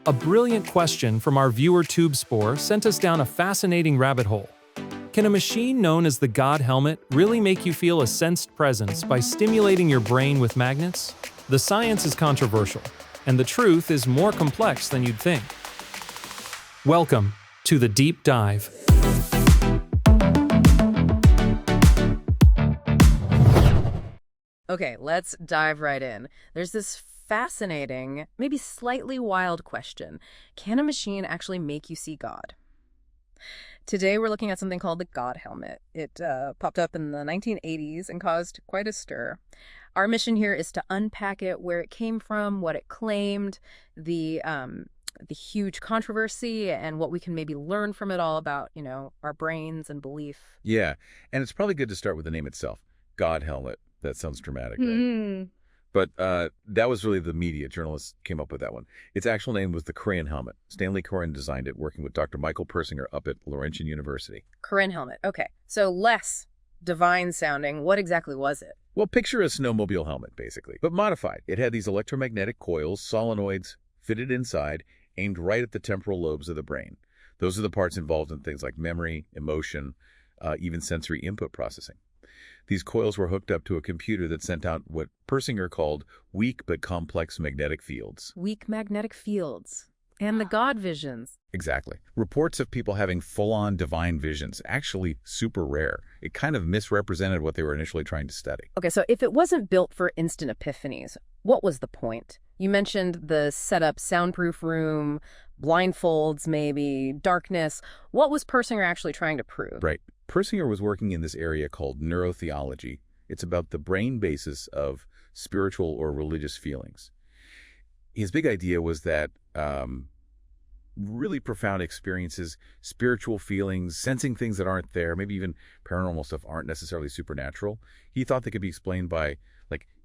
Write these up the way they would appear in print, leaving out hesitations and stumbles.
A brilliant question from our viewer TubeSpore sent us down a fascinating rabbit hole. Can a machine known as the God helmet really make you feel a sensed presence by stimulating your brain with magnets? The science is controversial, and the truth is more complex than you'd think. Welcome to the Deep Dive. Okay, let's dive right in. There's this fascinating, maybe slightly wild question. Can a machine actually make you see God? Today we're looking at something called the God helmet. It popped up in the 1980s and caused quite a stir. Our mission here is to unpack it, where it came from, what it claimed, the huge controversy, and what we can maybe learn from it all about, our brains and belief. Yeah, and it's probably good to start with the name itself. God helmet. That sounds dramatic, right? Mm-hmm. But that was really the media. Journalists came up with that one. Its actual name was the Korean helmet. Stanley Coren designed it, working with Dr. Michael Persinger up at Laurentian University. Korean helmet. Okay. So less divine sounding. What exactly was it? Well, picture a snowmobile helmet, basically, but modified. It had these electromagnetic coils, solenoids, fitted inside, aimed right at the temporal lobes of the brain. Those are the parts involved in things like memory, emotion, even sensory input processing. These coils were hooked up to a computer that sent out what Persinger called weak but complex magnetic fields. Weak magnetic fields. And the God visions. Exactly. Reports of people having full-on divine visions, actually super rare. It kind of misrepresented what they were initially trying to study. Okay, so if it wasn't built for instant epiphanies, what was the point? You mentioned the setup, soundproof room, blindfolds maybe, darkness. What was Persinger actually trying to prove? Right. Persinger was working in this area called neurotheology. It's about the brain basis of spiritual or religious feelings. His big idea was that really profound experiences, spiritual feelings, sensing things that aren't there, maybe even paranormal stuff aren't necessarily supernatural. He thought they could be explained by,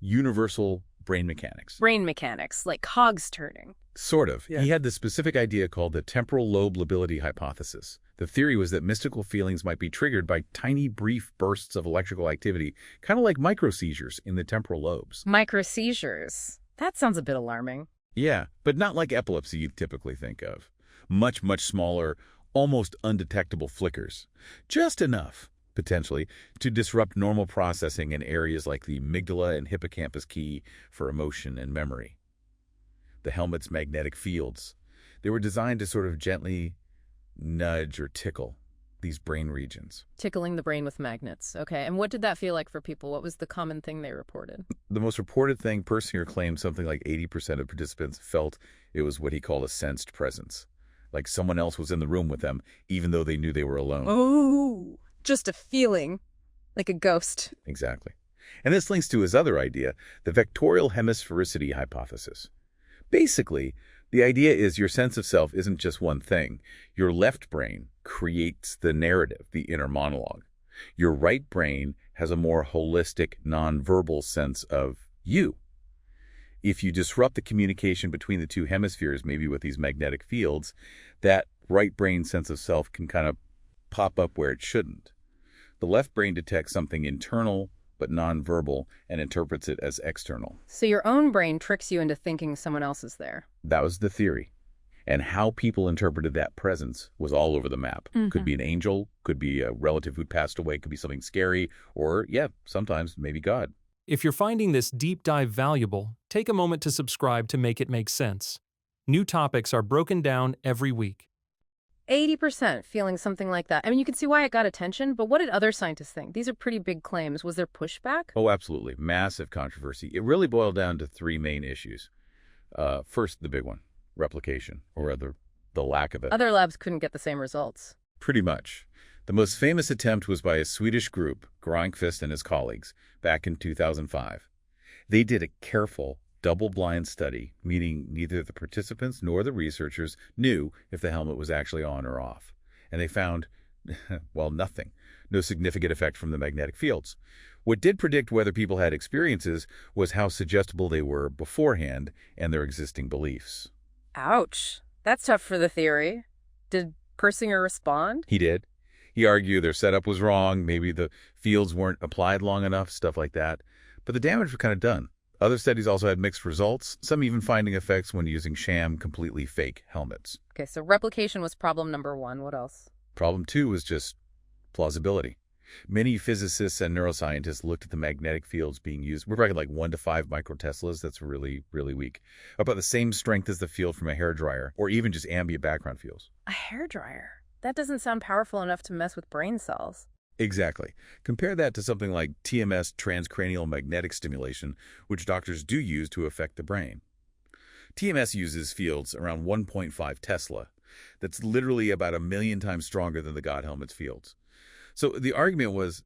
universal brain mechanics. Brain mechanics, like cogs turning. Sort of. Yeah. He had this specific idea called the temporal lobe lability hypothesis. The theory was that mystical feelings might be triggered by tiny, brief bursts of electrical activity, kind of like microseizures in the temporal lobes. Microseizures. That sounds a bit alarming. Yeah, but not like epilepsy you'd typically think of. Much, much smaller, almost undetectable flickers. Just enough, potentially, to disrupt normal processing in areas like the amygdala and hippocampus key for emotion and memory. The helmet's magnetic fields. They were designed to sort of gently nudge or tickle these brain regions. Tickling the brain with magnets. Okay, and what did that feel like for people? What was the common thing they reported? The most reported thing, Persinger claimed something like 80% of participants felt it was what he called a sensed presence. Like someone else was in the room with them, even though they knew they were alone. Oh, just a feeling, like a ghost. Exactly. And this links to his other idea, the vectorial hemisphericity hypothesis. Basically, the idea is your sense of self isn't just one thing. Your left brain creates the narrative, the inner monologue. Your right brain has a more holistic, nonverbal sense of you. If you disrupt the communication between the two hemispheres, maybe with these magnetic fields, that right brain sense of self can kind of pop up where it shouldn't. The left brain detects something internal but nonverbal and interprets it as external. So your own brain tricks you into thinking someone else is there. That was the theory. And how people interpreted that presence was all over the map. Mm-hmm. Could be an angel, could be a relative who'd passed away, could be something scary, or, sometimes maybe God. If you're finding this deep dive valuable, take a moment to subscribe to make it make sense. New topics are broken down every week. 80% feeling something like that. I mean, you can see why it got attention, but what did other scientists think? These are pretty big claims. Was there pushback? Oh, absolutely. Massive controversy. It really boiled down to three main issues. First, the big one, replication, or rather, the lack of it. Other labs couldn't get the same results. Pretty much. The most famous attempt was by a Swedish group, Granqvist and his colleagues, back in 2005. They did a careful, double-blind study, meaning neither the participants nor the researchers knew if the helmet was actually on or off. And they found, nothing. No significant effect from the magnetic fields. What did predict whether people had experiences was how suggestible they were beforehand and their existing beliefs. Ouch. That's tough for the theory. Did Persinger respond? He did. He argued their setup was wrong, maybe the fields weren't applied long enough, stuff like that. But the damage was kind of done. Other studies also had mixed results, some even finding effects when using sham, completely fake helmets. Okay, so replication was problem number 1. What else? Problem 2 was just plausibility. Many physicists and neuroscientists looked at the magnetic fields being used. We're talking like 1 to 5 microteslas. That's really, really weak. About the same strength as the field from a hairdryer, or even just ambient background fields. A hairdryer? That doesn't sound powerful enough to mess with brain cells. Exactly. Compare that to something like TMS, transcranial magnetic stimulation, which doctors do use to affect the brain. TMS uses fields around 1.5 Tesla. That's literally about 1 million times stronger than the God helmet's fields. So the argument was,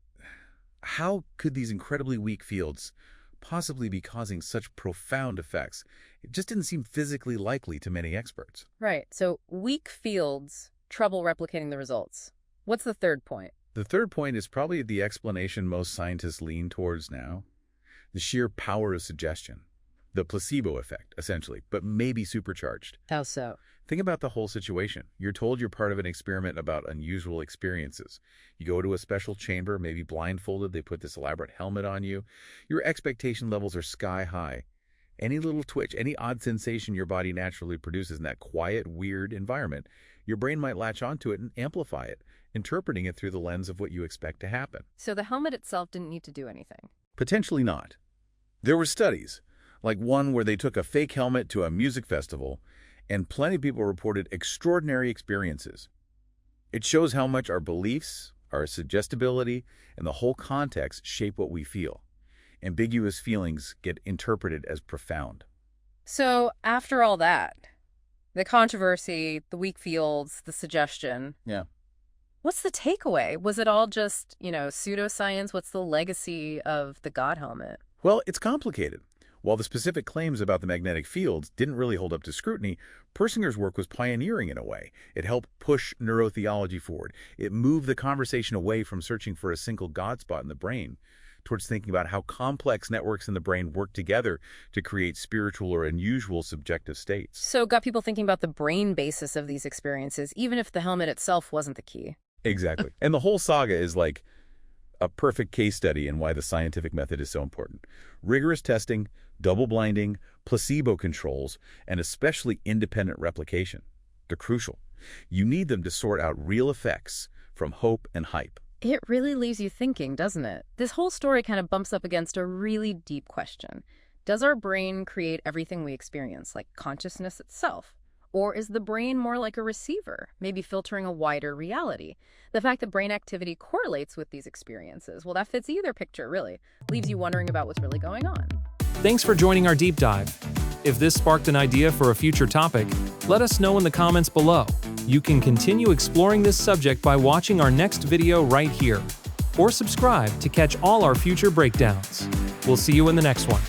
how could these incredibly weak fields possibly be causing such profound effects? It just didn't seem physically likely to many experts. Right, so weak fields, trouble replicating the results. What's the third point? The third point is probably the explanation most scientists lean towards now. The sheer power of suggestion. The placebo effect, essentially, but maybe supercharged. How so? Think about the whole situation. You're told you're part of an experiment about unusual experiences. You go to a special chamber, maybe blindfolded, they put this elaborate helmet on you. Your expectation levels are sky high. Any little twitch, any odd sensation your body naturally produces in that quiet, weird environment, your brain might latch onto it and amplify it, interpreting it through the lens of what you expect to happen. So the helmet itself didn't need to do anything? Potentially not. There were studies, like one where they took a fake helmet to a music festival, and plenty of people reported extraordinary experiences. It shows how much our beliefs, our suggestibility, and the whole context shape what we feel. Ambiguous feelings get interpreted as profound. So after all that, the controversy, the weak fields, the suggestion. Yeah. What's the takeaway? Was it all just, pseudoscience? What's the legacy of the God helmet? Well, it's complicated. While the specific claims about the magnetic fields didn't really hold up to scrutiny, Persinger's work was pioneering in a way. It helped push neurotheology forward. It moved the conversation away from searching for a single God spot in the brain towards thinking about how complex networks in the brain work together to create spiritual or unusual subjective states. So it got people thinking about the brain basis of these experiences, even if the helmet itself wasn't the key. Exactly. And the whole saga is like a perfect case study in why the scientific method is so important. Rigorous testing, double blinding, placebo controls, and especially independent replication. They're crucial. You need them to sort out real effects from hope and hype. It really leaves you thinking, doesn't it? This whole story kind of bumps up against a really deep question. Does our brain create everything we experience, like consciousness itself? Or is the brain more like a receiver, maybe filtering a wider reality? The fact that brain activity correlates with these experiences, well, that fits either picture, really. Leaves you wondering about what's really going on. Thanks for joining our deep dive. If this sparked an idea for a future topic, let us know in the comments below. You can continue exploring this subject by watching our next video right here, or subscribe to catch all our future breakdowns. We'll see you in the next one.